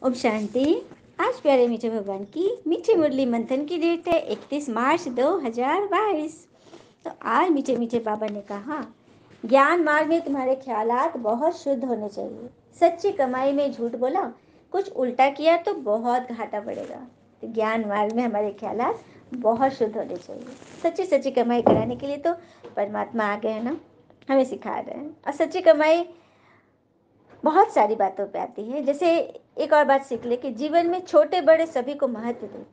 ओम शांति। आज प्यारे मीठे भगवान की मीठी मुरली मंथन की डेट है 31 मार्च 2022। तो आज मीठे मीठे बाबा ने कहा, ज्ञान मार्ग में तुम्हारे ख्यालात बहुत शुद्ध होने चाहिए। सच्ची कमाई में झूठ बोला, कुछ उल्टा किया तो बहुत घाटा पड़ेगा। तो ज्ञान मार्ग में हमारे ख्यालात बहुत शुद्ध होने चाहिए। सच्ची सच्ची कमाई कराने के लिए तो परमात्मा आ गए हैं ना, हमें सिखा रहे हैं। और सच्ची कमाई बहुत सारी बातों पे आती है। जैसे एक और बात सीख ले कि जीवन में छोटे बड़े सभी को महत्व दे,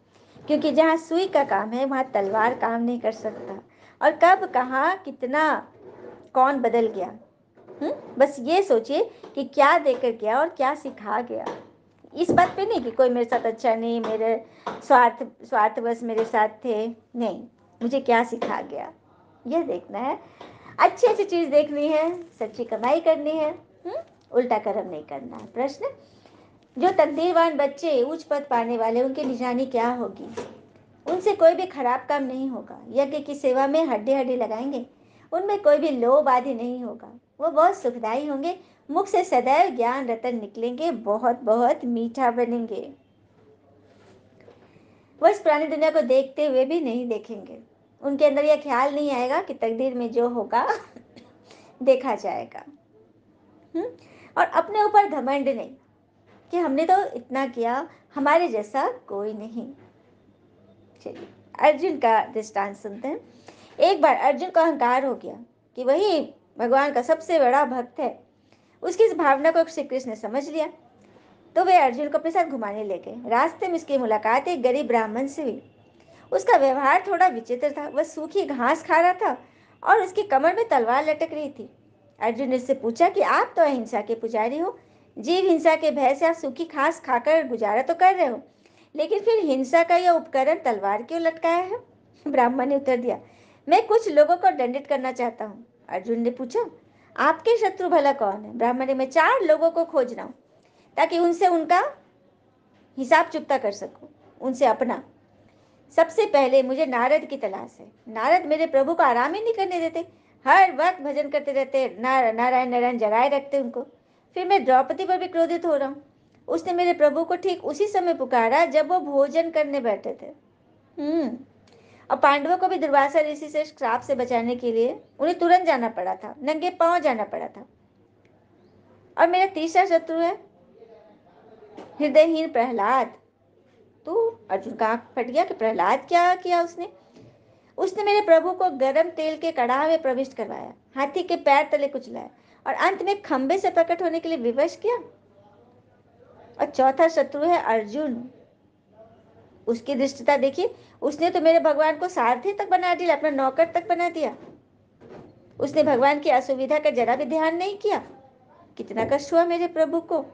क्योंकि जहाँ सुई का काम है वहाँ तलवार काम नहीं कर सकता। और कब कहाँ कितना कौन बदल गया, बस ये सोचिए कि क्या देकर गया और क्या सिखा गया। इस बात पे नहीं कि कोई मेरे साथ अच्छा नहीं, मेरे स्वार्थवश मेरे साथ थे, नहीं, मुझे क्या सिखा गया यह देखना है। अच्छी अच्छी चीज देखनी है, सच्ची कमाई करनी है, उल्टा कर्म नहीं करना है। प्रश्न, जो तकदीरवान बच्चे उच्च पद पाने वाले, उनकी निशानी क्या होगी? उनसे कोई भी खराब काम नहीं होगा। यज्ञ की सेवा में हड्डी हड्डी लगाएंगे, उनमें कोई भी लोभ आदि नहीं होगा। वो बहुत सुखदायी होंगे, मुख से सदैव ज्ञान रतन निकलेंगे, बहुत बहुत मीठा बनेंगे। वो इस पुरानी दुनिया को देखते हुए भी नहीं देखेंगे। उनके अंदर यह ख्याल नहीं आएगा कि तकदीर में जो होगा देखा जाएगा। और अपने ऊपर घमंड नहीं कि हमने तो इतना किया, हमारे जैसा कोई नहीं। चलिए अर्जुन का दृष्टांत सुनते हैं। एक बार अर्जुन को अहंकार हो गया कि वही भगवान का सबसे बड़ा भक्त है। उसकी इस भावना को श्री कृष्ण ने समझ लिया, तो वे अर्जुन को अपने साथ घुमाने ले गए। रास्ते में उसकी मुलाकात एक गरीब ब्राह्मण से हुई। उसका व्यवहार थोड़ा विचित्र था। वह सूखी घास खा रहा था और उसकी कमर में तलवार लटक रही थी। अर्जुन ने उससे पूछा कि आप तो अहिंसा के पुजारी हो, जीव हिंसा के भय से आप सूखी घास खाकर गुजारा तो कर रहे हो, लेकिन फिर हिंसा का यह उपकरण तलवार क्यों लटकाया है? ब्राह्मण ने उत्तर दिया, मैं कुछ लोगों को दंडित करना चाहता हूँ। अर्जुन ने पूछा, आपके शत्रु भला कौन है? ब्राह्मण ने, मैं 4 लोगों को खोज रहा हूँ ताकि उनसे उनका हिसाब चुकता कर सकूं, उनसे अपना। सबसे पहले मुझे नारद की तलाश है। नारद मेरे प्रभु को आराम ही नहीं करने देते, हर वक्त भजन करते रहते, नारायण नारायण जगाए रखते उनको। फिर मैं द्रौपदी पर भी क्रोधित हो रहा हूँ। उसने मेरे प्रभु को ठीक उसी समय पुकारा जब वो भोजन करने बैठे थे। और पांडवों को भी दुर्वासा ऋषि से श्राप से बचाने के लिए उन्हें तुरंत जाना पड़ा था, नंगे पांव जाना पड़ा था। और मेरा तीसरा शत्रु है हृदयहीन प्रहलाद। तो अर्जुन का आंख फट गया कि प्रहलाद क्या किया उसने? उसने मेरे प्रभु को गर्म तेल के कड़ाह में प्रविष्ट करवाया, हाथी के पैर तले कुचलाया और अंत में खंबे से प्रकट होने के लिए विवश किया। और चौथा शत्रु है अर्जुन। उसकी दृष्टता देखिए, उसने तो मेरे भगवान को सारथी तक बना दिया, अपना नौकर तक बना दिया। उसने भगवान की असुविधा का जरा भी ध्यान नहीं किया। कितना कष्ट हुआ मेरे प्रभु को।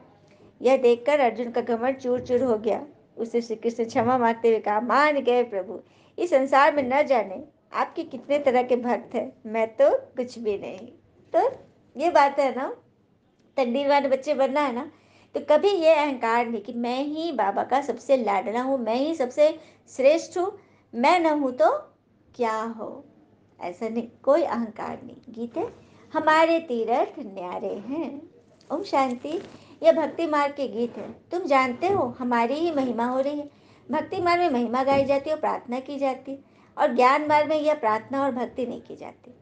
यह देखकर अर्जुन का घमंड चूर चूर हो गया। उसे श्री कृष्ण क्षमा मांगते हुए कहा, मान गए प्रभु, इस संसार में न जाने आपके कितने तरह के भक्त हैं, मैं तो कुछ भी नहीं। तो ये बात है ना, तकदीर वाले बच्चे बनना है ना, तो कभी ये अहंकार नहीं कि मैं ही बाबा का सबसे लाडला हूँ, मैं ही सबसे श्रेष्ठ हूँ, मैं न हूँ तो क्या हो, ऐसा नहीं, कोई अहंकार नहीं। गीत है, हमारे तीर्थ न्यारे हैं। ओम शांति। यह भक्ति मार्ग के गीत है। तुम जानते हो हमारी ही महिमा हो रही है। भक्ति मार्ग में महिमा गाई जाती है और प्रार्थना की जाती है, और ज्ञान मार्ग में यह प्रार्थना और भक्ति नहीं की जाती।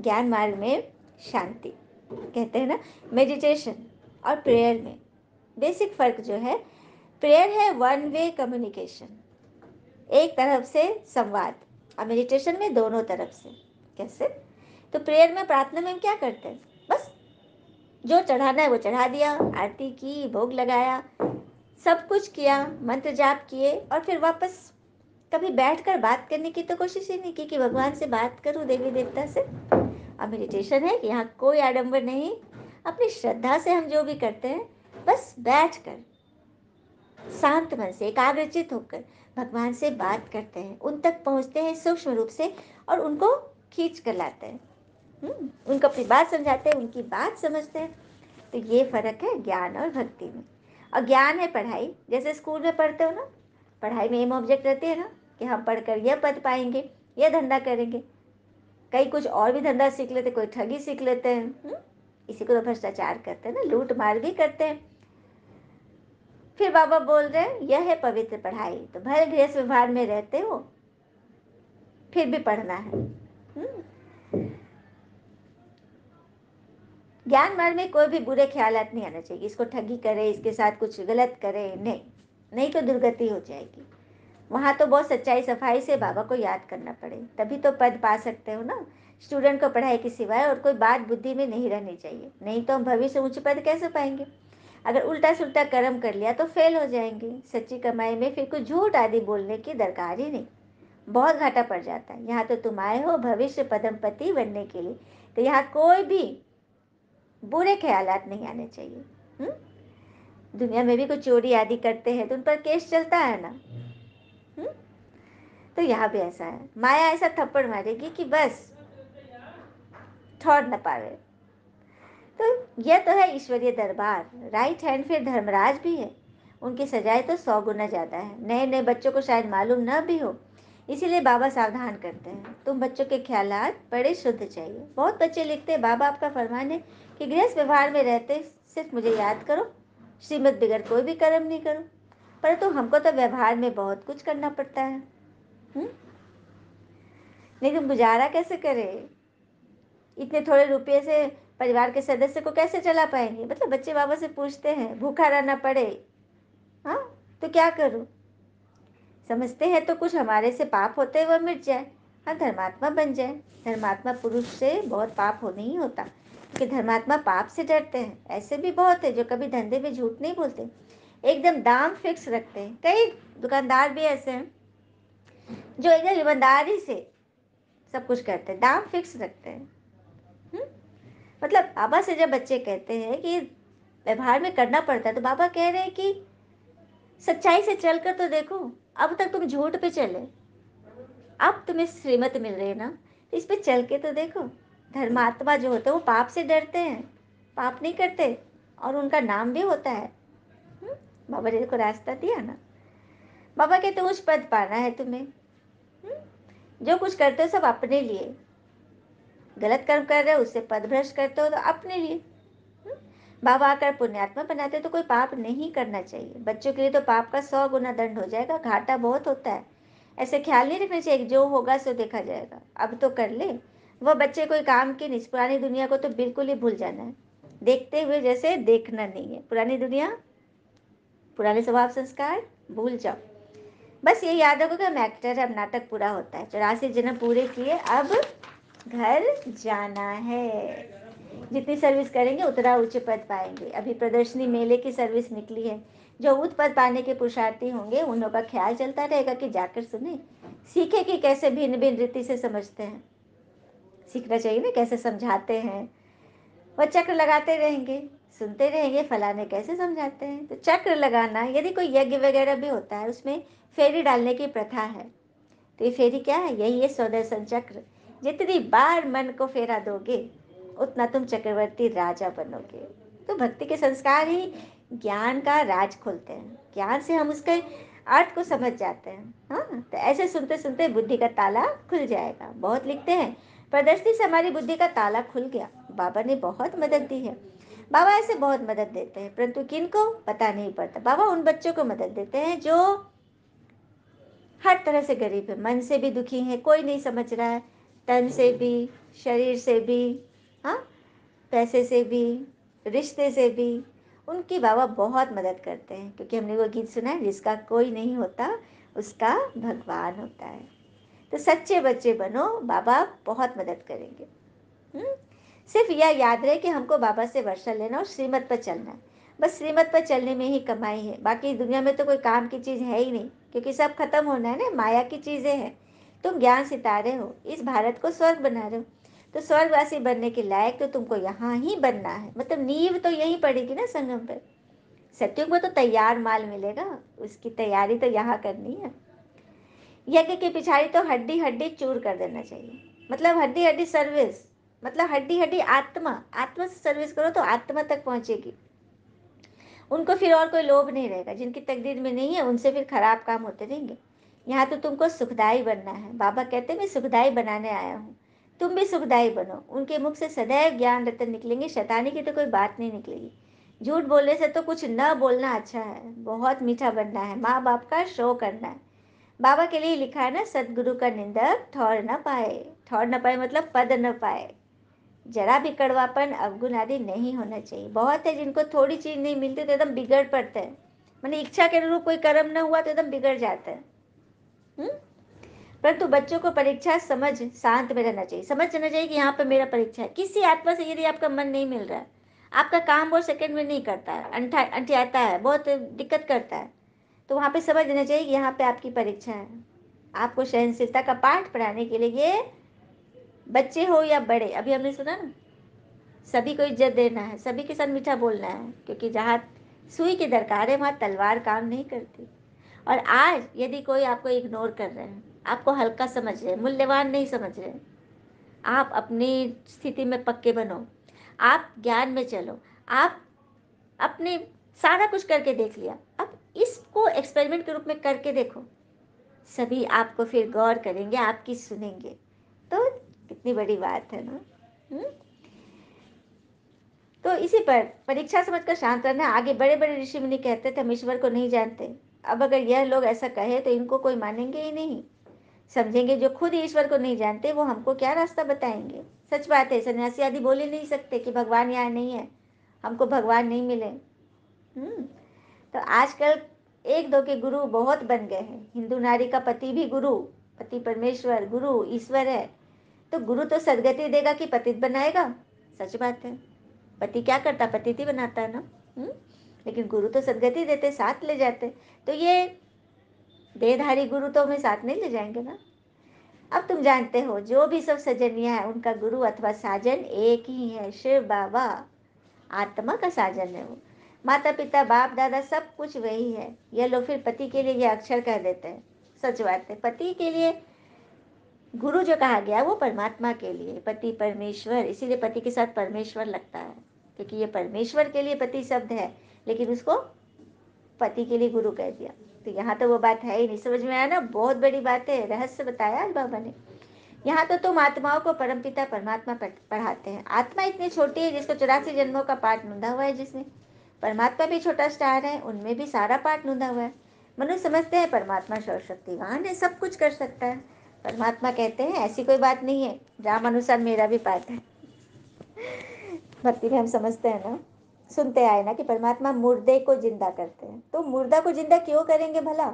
ज्ञान मार्ग में शांति कहते हैं ना, मेडिटेशन और प्रेयर में बेसिक फर्क जो है, प्रेयर है वन वे कम्युनिकेशन, एक तरफ से संवाद, और मेडिटेशन में दोनों तरफ से। कैसे? तो प्रेयर में, प्रार्थना में हम क्या करते हैं, बस जो चढ़ाना है वो चढ़ा दिया, आरती की, भोग लगाया, सब कुछ किया, मंत्र जाप किए, और फिर वापस कभी बैठकर बात करने की तो कोशिश ही नहीं की कि भगवान से बात करूं, देवी देवता से। अब मेडिटेशन है कि यहाँ कोई आडंबर नहीं, अपनी श्रद्धा से हम जो भी करते हैं, बस बैठकर शांत मन से एकाग्रचित होकर भगवान से बात करते हैं, उन तक पहुँचते हैं सूक्ष्म रूप से, और उनको खींच कर लाते हैं, उनको अपनी बात समझाते हैं, उनकी बात समझते हैं। तो ये फर्क है ज्ञान और भक्ति में। और ज्ञान है पढ़ाई, जैसे स्कूल में पढ़ते हो ना, पढ़ाई में एम ऑब्जेक्ट रहती है ना कि हम पढ़कर यह पद पाएंगे, यह धंधा करेंगे। कई कुछ और भी धंधा सीख लेते, कोई ठगी सीख लेते हैं, इसी को तो भ्रष्टाचार करते हैं ना, लूट मार भी करते हैं। फिर बाबा बोल रहे हैं यह है पवित्र पढ़ाई। तो भले गृहस्थ व्यवहार में रहते हो फिर भी पढ़ना है। ज्ञान मार्ग में कोई भी बुरे ख्यालात नहीं आना चाहिए, इसको ठगी करे, इसके साथ कुछ गलत करे, नहीं, नहीं तो दुर्गति हो जाएगी। वहाँ तो बहुत सच्चाई सफाई से बाबा को याद करना पड़े, तभी तो पद पा सकते हो ना। स्टूडेंट को पढ़ाई के सिवाय और कोई बात बुद्धि में नहीं रहनी चाहिए, नहीं तो हम भविष्य उच्च पद कैसे पाएंगे। अगर उल्टा सुल्टा कर्म कर लिया तो फेल हो जाएंगे। सच्ची कमाई में फिर कुछ झूठ आदि बोलने की दरकार ही नहीं, बहुत घाटा पड़ जाता है। यहाँ तो तुम आए हो भविष्य पदमपति बनने के लिए, तो यहाँ कोई भी बुरे ख्यालात नहीं आने चाहिए। दुनिया में भी कुछ चोरी आदि करते हैं तो उन पर केस चलता है ना। तो यहाँ भी ऐसा है, माया ऐसा थप्पड़ मारेगी कि बस ठहर न पावे। तो यह तो है ईश्वरीय दरबार, राइट हैंड फिर धर्मराज भी है, उनकी सजाए तो 100 गुना ज़्यादा है। नए नए बच्चों को शायद मालूम न भी हो, इसीलिए बाबा सावधान करते हैं, तुम बच्चों के ख्यालात बड़े शुद्ध चाहिए। बहुत बच्चे लिखते हैं बाबा आपका फरमान है कि गृहस्थ व्यवहार में रहते सिर्फ मुझे याद करो, श्रीमत बिगड़ कोई भी कर्म नहीं करो। परंतु हमको तो व्यवहार में बहुत कुछ करना पड़ता है। लेकिन गुजारा कैसे करें, इतने थोड़े रुपये से परिवार के सदस्य को कैसे चला पाएंगे। मतलब बच्चे बाबा से पूछते हैं भूखा रहना पड़े, हाँ तो क्या करूं। समझते हैं तो कुछ हमारे से पाप होते हुए मिट जाए, हाँ धर्मात्मा बन जाए। धर्मात्मा पुरुष से बहुत पाप हो नहीं होता, क्योंकि धर्मात्मा पाप से डरते हैं। ऐसे भी बहुत है जो कभी धंधे में झूठ नहीं बोलते, एकदम दाम फिक्स रखते हैं। कई दुकानदार भी ऐसे हैं जो एकदम ईमानदारी से सब कुछ करते हैं, दाम फिक्स रखते हैं। मतलब बाबा से जब बच्चे कहते हैं कि व्यवहार में करना पड़ता है, तो बाबा कह रहे हैं कि सच्चाई से चलकर तो देखो। अब तक तुम झूठ पे चले, अब तुम्हें श्रीमत मिल रही है ना, तो इस पे चल के तो देखो। धर्मात्मा जो होते हैं वो पाप से डरते हैं, पाप नहीं करते, और उनका नाम भी होता है। बाबा ने को रास्ता दिया ना। बाबा कहते उच्च पद पाना है तुम्हें, जो कुछ करते हो सब अपने लिए। गलत कर्म कर रहे हो उससे पद भ्रष्ट करते हो तो अपने लिए। बाबा आकर पुण्यात्मा बनाते तो कोई पाप नहीं करना चाहिए। बच्चों के लिए तो पाप का 100 गुना दंड हो जाएगा, घाटा बहुत होता है। ऐसे ख्याल नहीं रखना चाहिए जो होगा सो देखा जाएगा, अब तो कर ले। वह बच्चे कोई काम की नहीं, पुरानी दुनिया को तो बिल्कुल ही भूल जाना है, देखते हुए जैसे देखना नहीं है। पुरानी दुनिया, पुराने स्वभाव संस्कार भूल जाओ। बस ये याद रखो कि हम एक्टर है, अब नाटक पूरा होता है। 84 जन्म पूरे किए, अब घर जाना है। जितनी सर्विस करेंगे उतना उच्च पद पाएंगे। अभी प्रदर्शनी मेले की सर्विस निकली है, जो उच्च पद पाने के पुरुषार्थी होंगे उन लोगों का ख्याल चलता रहेगा कि जाकर सुने, सीखे कि कैसे भिन्न भिन्न रीति से समझते हैं। सीखना चाहिए ना कैसे समझाते हैं। वह चक्र लगाते रहेंगे, सुनते रहेंगे फलाने कैसे समझाते हैं। तो चक्र लगाना, यदि कोई यज्ञ वगैरह भी होता है उसमें फेरी डालने की प्रथा है, तो ये फेरी क्या है, यही है सुदर्शन चक्र। जितनी बार मन को फेरा दोगे उतना तुम चक्रवर्ती राजा बनोगे। तो भक्ति के संस्कार ही ज्ञान का राज खोलते हैं। ज्ञान से हम उसके अर्थ को समझ जाते हैं। हाँ, तो ऐसे सुनते सुनते बुद्धि का ताला खुल जाएगा। बहुत लिखते हैं प्रदर्शनी से हमारी बुद्धि का ताला खुल गया, बाबा ने बहुत मदद दी है। बाबा ऐसे बहुत मदद देते हैं, परंतु किनको पता नहीं पड़ता। बाबा उन बच्चों को मदद देते हैं जो हर तरह से गरीब है, मन से भी दुखी है, कोई नहीं समझ रहा है, तन से भी, शरीर से भी, हाँ पैसे से भी, रिश्ते से भी। उनकी बाबा बहुत मदद करते हैं, क्योंकि हमने वो गीत सुना है, जिसका कोई नहीं होता उसका भगवान होता है। तो सच्चे बच्चे बनो, बाबा बहुत मदद करेंगे। सिर्फ यह याद रहे कि हमको बाबा से वर्षा लेना और श्रीमत पर चलना है। बस श्रीमत पर चलने में ही कमाई है, बाकी दुनिया में तो कोई काम की चीज़ है ही नहीं, क्योंकि सब खत्म होना है ना, माया की चीज़ें हैं। तुम ज्ञान सितारे हो, इस भारत को स्वर्ग बना रहे हो, तो स्वर्गवासी बनने के लायक तो तुमको यहाँ ही बनना है। मतलब नींव तो यही पड़ेगी ना संगम पर। सत्युग में तो तैयार माल मिलेगा, उसकी तैयारी तो यहाँ करनी है। यज्ञ की पिछाड़ी तो हड्डी हड्डी चूर कर देना चाहिए। मतलब हड्डी हड्डी सर्विस, मतलब हड्डी हड्डी आत्मा, आत्मा से सर्विस करो तो आत्मा तक पहुंचेगी। उनको फिर और कोई लोभ नहीं रहेगा, जिनकी तकदीर में नहीं है उनसे फिर खराब काम होते रहेंगे। यहाँ तो तुमको सुखदाई बनना है। बाबा कहते हैं मैं सुखदाई बनाने आया हूँ, तुम भी सुखदाई बनो। उनके मुख से सदैव ज्ञान रतन निकलेंगे, शैतानी की तो कोई बात नहीं निकलेगी। झूठ बोलने से तो कुछ न बोलना अच्छा है, बहुत मीठा बनना है, माँ बाप का शो करना है। बाबा के लिए लिखा है ना, सदगुरु का निंदक ठौर न पाए। ठौर न पाए मतलब पद न पाए। जरा भी कड़वापन अवगुण आदि नहीं होना चाहिए। बहुत है जिनको थोड़ी चीज नहीं मिलती तो एकदम बिगड़ पड़ते हैं, मैंने इच्छा के अनुरूप कोई कर्म न हुआ तो एकदम बिगड़ जाता है। परंतु बच्चों को परीक्षा समझ शांत में रहना चाहिए, समझ जाना चाहिए कि यहाँ पर मेरा परीक्षा है। किसी आत्मा से यदि आपका मन नहीं मिल रहा है, आपका काम बहुत सेकंड में नहीं करता है, अंठियाता है, बहुत दिक्कत करता है, तो वहाँ पे समझ लेना चाहिए कि यहाँ पे आपकी परीक्षा है। आपको सहनशीलता का पाठ पढ़ाने के लिए, ये बच्चे हो या बड़े, अभी हमने सुना ना, सभी को इज्जत देना है, सभी के साथ मीठा बोलना है, क्योंकि जहाँ सुई की दरकार है वहाँ तलवार काम नहीं करती। और आज यदि कोई आपको इग्नोर कर रहे हैं, आपको हल्का समझ रहे हैं, मूल्यवान नहीं समझ रहे, आप अपनी स्थिति में पक्के बनो, आप ज्ञान में चलो, आप अपने सारा कुछ करके देख लिया, अब इसको एक्सपेरिमेंट के रूप में करके देखो, सभी आपको फिर गौर करेंगे, आपकी सुनेंगे। तो कितनी बड़ी बात है ना। तो इसी पर परीक्षा समझकर शांत रहना। आगे बड़े बड़े ऋषि मुनि कहते थे हम ईश्वर को नहीं जानते। अब अगर यह लोग ऐसा कहे तो इनको कोई मानेंगे ही नहीं, समझेंगे जो खुद ईश्वर को नहीं जानते वो हमको क्या रास्ता बताएंगे। सच बात है, सन्यासी आदि बोल ही नहीं सकते कि भगवान यहाँ नहीं है, हमको भगवान नहीं मिले। तो आजकल एक दो के गुरु बहुत बन गए हैं। हिंदू नारी का पति भी गुरु, पति परमेश्वर, गुरु ईश्वर है। तो गुरु तो सदगति देगा कि पतित बनाएगा? सच बात है, पति क्या करता, पतित ही बनाता है ना। लेकिन गुरु तो सदगति देते, साथ ले जाते। तो ये देहधारी गुरु तो हमें साथ नहीं ले जाएंगे ना। अब तुम जानते हो जो भी सब सजनिया है उनका गुरु अथवा साजन एक ही है, शिव बाबा। आत्मा का साजन है वो, माता पिता बाप दादा सब कुछ वही है। ये लोग फिर पति के लिए ये अक्षर कह देते हैं। सच बात है, पति के लिए गुरु जो कहा गया वो परमात्मा के लिए, पति परमेश्वर, इसीलिए पति के साथ परमेश्वर लगता है, क्योंकि ये परमेश्वर के लिए पति शब्द है, लेकिन उसको पति के लिए गुरु कह दिया। तो यहाँ तो वो बात है ही नहीं। समझ में आया ना, बहुत बड़ी बात है, रहस्य बताया आज बाबा ने। यहाँ तो तुम आत्माओं को परमपिता परमात्मा पढ़ाते हैं। आत्मा इतनी छोटी है जिसको 84 जन्मों का पाठ नूंदा हुआ है जिसने। परमात्मा भी छोटा स्टार है, उनमें भी सारा पाठ नूंदा हुआ है। मनुष्य समझते हैं परमात्मा सर्वशक्तिवान है, सब कुछ कर सकता है। परमात्मा कहते हैं ऐसी कोई बात नहीं है, राम अनुसार मेरा भी पाठ है। भक्ति में हम समझते हैं ना, सुनते आए ना कि परमात्मा मुर्दे को जिंदा करते हैं। तो मुर्दा को जिंदा क्यों करेंगे भला?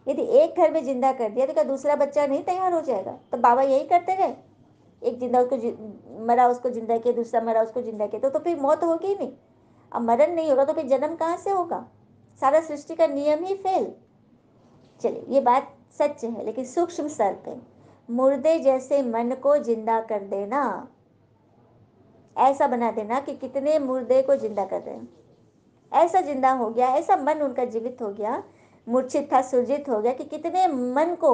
यदि एक घर में जिंदा कर दिया तो क्या दूसरा बच्चा नहीं तैयार हो जाएगा? तो बाबा यही करते रहे, एक जिंदा उसको मरा उसको जिंदा किया, दूसरा मरा उसको जिंदा किया, तो फिर मौत होगी ही नहीं। अब मरण नहीं होगा तो फिर जन्म कहाँ से होगा? सारा सृष्टि का नियम ही फेल। चलिए ये बात सच है, लेकिन सूक्ष्म स्तर पे मुर्दे जैसे मन को जिंदा कर देना, ऐसा बना देना कि कितने मुर्दे को जिंदा कर रहे हैं, ऐसा जिंदा हो गया, ऐसा मन उनका जीवित हो गया, मूर्छित था सुरजित हो गया कि कितने मन को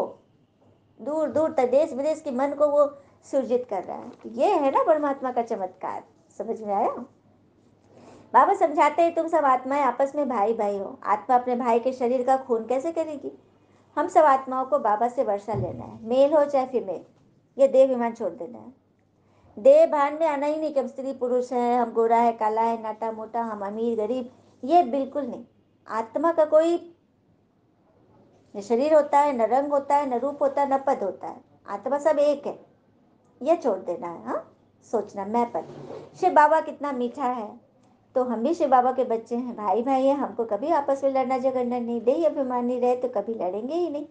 दूर दूर तक देश विदेश के मन को वो सुरजित कर रहा है। ये है ना परमात्मा का चमत्कार। समझ में आया? बाबा समझाते हैं तुम सब आत्माएं आपस में भाई भाई हो। आत्मा अपने भाई के शरीर का खून कैसे करेगी? हम सब आत्माओं को बाबा से वर्षा लेना है, मेल हो चाहे फीमेल। ये देह विमान छोड़ देना है, देह भान में आना ही नहीं कि हम स्त्री पुरुष है, हम गोरा है काला है, नाटा मोटा, हम अमीर गरीब, ये बिल्कुल नहीं। आत्मा का कोई न शरीर होता है, न रंग होता है, न रूप होता है, न पद होता है। आत्मा सब एक है, ये छोड़ देना है। हाँ, सोचना मैं पद। शिव बाबा कितना मीठा है, तो हम भी शिव बाबा के बच्चे हैं, भाई भाई हैं, हमको कभी आपस में लड़ना झगड़ना नहीं। देही अभिमानी रहे तो कभी लड़ेंगे ही नहीं।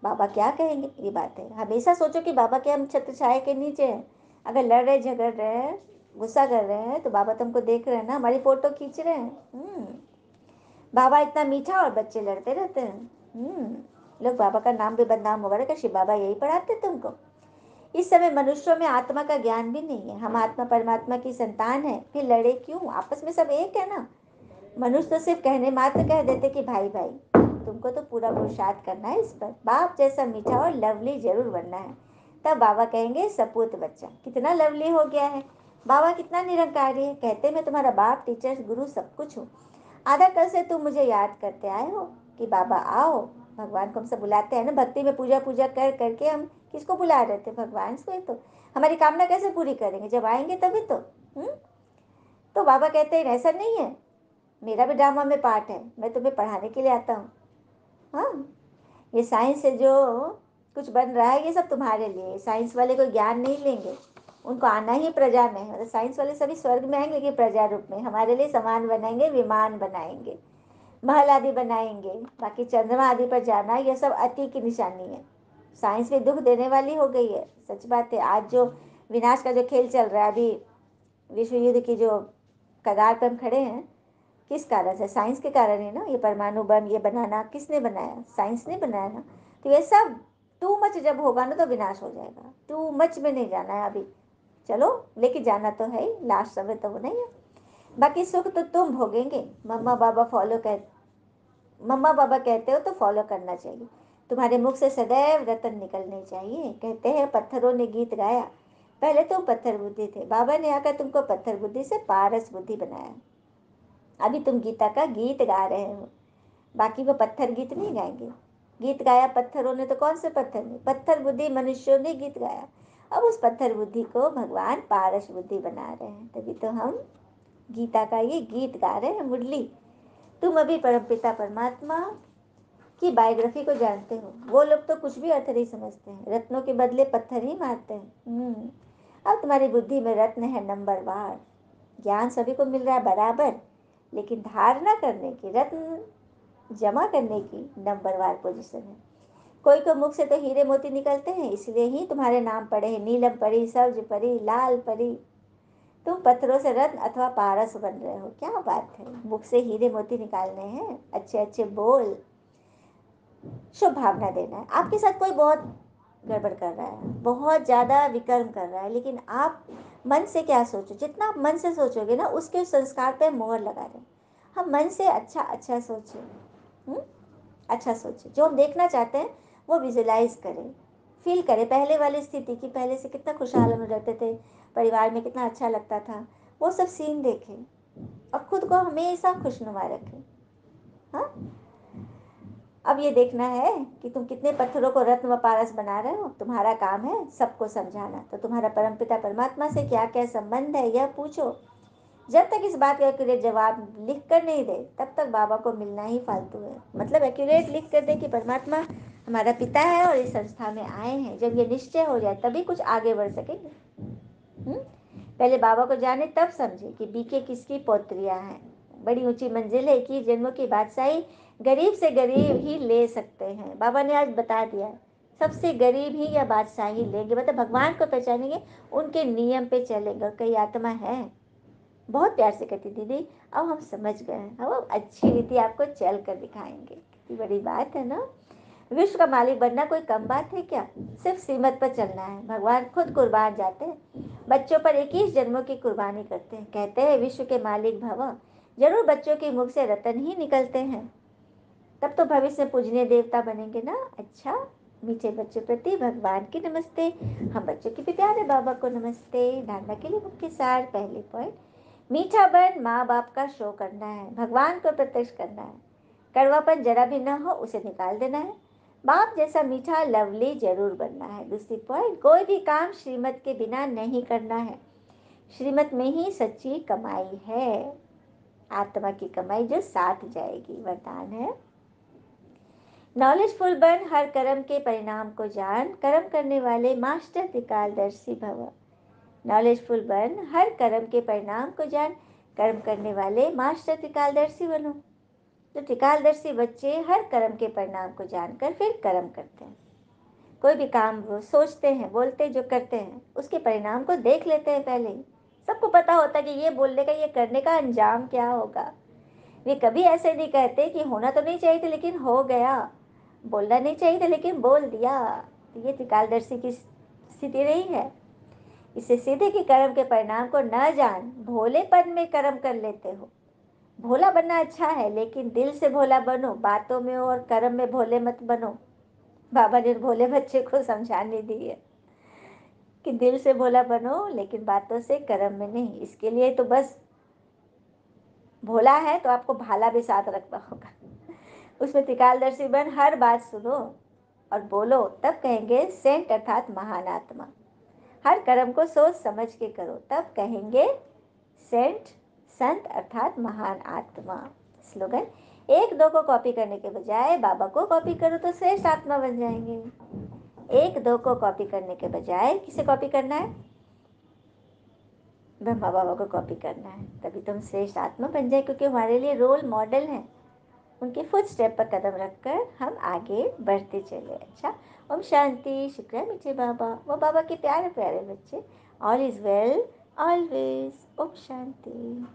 बाबा क्या कहेंगे, ये बात है। हमेशा सोचो कि बाबा के हम छत्र छाया के नीचे हैं। अगर लड़ रहे झगड़ रहे हैं गुस्सा कर रहे हैं तो बाबा तुमको देख रहे हैं ना, हमारी फोटो खींच रहे हैं। बाबा इतना मीठा और बच्चे लड़ते रहते हैं। लोग बाबा का नाम भी बदनाम होगा कि शिव बाबा यही पढ़ाते तुमको। इस समय मनुष्यों में आत्मा का ज्ञान भी नहीं है। हम आत्मा परमात्मा की संतान है, फिर लड़े क्यों? आपस में सब एक है ना। मनुष्य तो सिर्फ कहने मात्र कह देते कि भाई भाई, तुमको तो पूरा पुरुषार्थ करना है इस पर। बाप जैसा मीठा और लवली जरूर बनना है, तब बाबा कहेंगे सपूत बच्चा कितना लवली हो गया है। बाबा कितना निरंकारी है, कहते मैं तुम्हारा बाप टीचर गुरु सब कुछ हूँ। आधा कल से तुम मुझे याद करते आए हो कि बाबा आओ। भगवान को हम सब बुलाते हैं ना, भक्ति में पूजा पूजा कर करके हम किसको बुला रहे थे? भगवान से। तो हमारी कामना कैसे पूरी करेंगे? जब आएंगे तभी तो। तो बाबा कहते हैं ऐसा नहीं है, मेरा भी ड्रामा में पार्ट है, मैं तुम्हें पढ़ाने के लिए आता हूँ। हाँ, ये साइंस से जो कुछ बन रहा है ये सब तुम्हारे लिए। साइंस वाले कोई ज्ञान नहीं लेंगे, उनको आना ही प्रजा में है। मतलब साइंस वाले सभी स्वर्ग में आएंगे लेकिन प्रजा रूप में हमारे लिए सामान बनाएंगे, विमान बनाएंगे, महल आदि बनाएंगे। बाकी चंद्रमा आदि पर जाना यह सब अति की निशानी है। साइंस भी दुख देने वाली हो गई है, सच बात है। आज जो विनाश का जो खेल चल रहा है, अभी विश्व युद्ध की जो कगार पर हम खड़े हैं, किस कारण से? साइंस के कारण है ना। ये परमाणु बम ये बनाना किसने बनाया? साइंस ने बनाया ना। तो ये सब टू मच जब होगा ना तो विनाश हो जाएगा। टू मच में नहीं जाना है अभी, चलो लेके जाना तो है ही, लास्ट समय तो होना ही है। बाकी सुख तो तुम भोगेंगे। मम्मा बाबा कहते हो तो फॉलो करना चाहिए। तुम्हारे मुख से सदैव रतन निकलने चाहिए। कहते हैं पत्थरों ने गीत गाया, पहले तुम पत्थर बुद्धि थे, बाबा ने आकर तुमको पत्थर बुद्धि से पारस बुद्धि बनाया। अभी तुम गीता का गीत गा रहे हो, बाकी वो पत्थर गीत नहीं गाएंगे। गीत गाया पत्थरों ने तो कौन से पत्थर ने? पत्थर बुद्धि मनुष्यों ने गीत गाया। अब उस पत्थर बुद्धि को भगवान पारस बुद्धि बना रहे हैं, तभी तो हम गीता का ये गीत गा रहे हैं। मुरली, तुम अभी परमपिता परमात्मा की बायोग्राफी को जानते हो। वो लोग तो कुछ भी अर्थ नहीं समझते हैं, रत्नों के बदले पत्थर ही मारते हैं। अब तुम्हारी बुद्धि में रत्न है नंबरवार। ज्ञान सभी को मिल रहा है बराबर, लेकिन धारणा करने की, रत्न जमा करने की नंबरवार पोजीशन है। कोई को मुख से तो हीरे मोती निकलते हैं, इसलिए ही तुम्हारे नाम पड़े हैं नीलम परी, सब्ज परी, लाल परी। तुम पत्थरों से रत्न अथवा पारस बन रहे हो। क्या बात है, मुख से हीरे मोती निकालने हैं, अच्छे अच्छे बोल, शुभ भावना देना है। आपके साथ कोई बहुत गड़बड़ कर रहा है, बहुत ज़्यादा विकर्म कर रहा है, लेकिन आप मन से क्या सोचो? जितना आप मन से सोचोगे ना, उसके संस्कार पे मोहर लगा रहे हैं। हम मन से अच्छा अच्छा सोचें, अच्छा सोचें। जो हम देखना चाहते हैं वो विजुलाइज करें, फील करें पहले वाली स्थिति की। पहले से कितना खुशहाल हम रहते थे, परिवार में कितना अच्छा लगता था, वो सब सीन देखें और खुद को हमेशा खुशनुमा रखें। हाँ, अब ये देखना है कि तुम कितने पत्थरों को रत्न व पारस बना रहे हो। तुम्हारा काम है सबको समझाना। तो तुम्हारा परमपिता परमात्मा से क्या क्या संबंध है यह पूछो। जब तक इस बात का एक्यूरेट जवाब लिख कर नहीं दे, तब तक बाबा को मिलना ही फालतू है। मतलब एक्यूरेट लिख कर दे कि परमात्मा हमारा पिता है और इस संस्था में आए हैं। जब ये निश्चय हो जाए तभी कुछ आगे बढ़ सकेंगे। पहले बाबा को जाने तब समझे कि बीके किसकी पौत्रियां हैं। बड़ी ऊंची मंजिल है कि जन्मों की बादशाही गरीब से गरीब ही ले सकते हैं। बाबा ने आज बता दिया है, सबसे गरीब ही या बादशाही लेंगे। मतलब भगवान को पहचानेंगे, उनके नियम पे चलेंगे। कई आत्मा है बहुत प्यार से कहती, दीदी अब हम समझ गए हैं, अब अच्छी रीति आपको चल कर दिखाएंगे। कितनी बड़ी बात है ना। विश्व का मालिक बनना कोई कम बात है क्या? सिर्फ सीमत पर चलना है। भगवान खुद कुर्बान जाते हैं, बच्चों पर 21 जन्मों की कुर्बानी करते हैं। कहते हैं विश्व के मालिक भव, जरूर बच्चों के मुख से रतन ही निकलते हैं। तब तो भविष्य में पूजनीय देवता बनेंगे ना। अच्छा, मीठे बच्चों प्रति भगवान की नमस्ते। हम बच्चों की भी प्यारे बाबा को नमस्ते। धारणा के लिए मुख्य सार, पहले पॉइंट, मीठा बन माँ बाप का शो करना है, भगवान को प्रत्यक्ष करना है। कड़वापन जरा भी न हो उसे निकाल देना है। बाप जैसा मीठा लवली जरूर बनना है। दूसरी पॉइंट, कोई भी काम श्रीमत के बिना नहीं करना है। श्रीमत में ही सच्ची कमाई है, आत्मा की कमाई जो साथ जाएगी। वरदान है, नॉलेजफुल बन, हर कर्म के परिणाम को जान, कर्म करने वाले मास्टर त्रिकालदर्शी भव। नॉलेजफुल बन, हर कर्म के परिणाम को जान, कर्म करने वाले मास्टर त्रिकालदर्शी बनो। तो त्रिकालदर्शी बच्चे हर कर्म के परिणाम को जानकर फिर कर्म करते हैं। कोई भी काम वो सोचते हैं, बोलते हैं, जो करते हैं उसके परिणाम को देख लेते हैं पहले ही। सबको पता होता है कि ये बोलने का, ये करने का अंजाम क्या होगा। वे कभी ऐसे नहीं कहते कि होना तो नहीं चाहिए था लेकिन हो गया, बोलना नहीं चाहिए था लेकिन बोल दिया। तो ये त्रिकालदर्शी की स्थिति नहीं है। इससे सीधे कि कर्म के परिणाम को न जान भोलेपन में कर्म कर लेते हो। भोला बनना अच्छा है, लेकिन दिल से भोला बनो, बातों में और कर्म में भोले मत बनो। बाबा ने भोले बच्चे को समझाने दी है कि दिल से भोला बनो, लेकिन बातों से कर्म में नहीं। इसके लिए तो बस भोला है तो आपको भाला भी साथ रखना होगा। उसमें त्रिकालदर्शी बन, हर बात सुनो और बोलो, तब कहेंगे सेंट अर्थात महान आत्मा। हर कर्म को सोच समझ के करो, तब कहेंगे सेंट संत अर्थात महान आत्मा। स्लोगन, एक दो को कॉपी करने के बजाय बाबा को कॉपी करो तो श्रेष्ठ आत्मा बन जाएंगे। एक दो को कॉपी करने के बजाय किसे कॉपी करना है? ब्रह्मा बाबा को कॉपी करना है, तभी तुम श्रेष्ठ आत्मा बन जाए, क्योंकि हमारे लिए रोल मॉडल हैं। उनके फुट स्टेप पर कदम रखकर हम आगे बढ़ते चले। अच्छा, ओम शांति। शुक्र है मीठे बाबा, वो बाबा के प्यारे प्यारे बच्चे। All is well always. ओम शांति।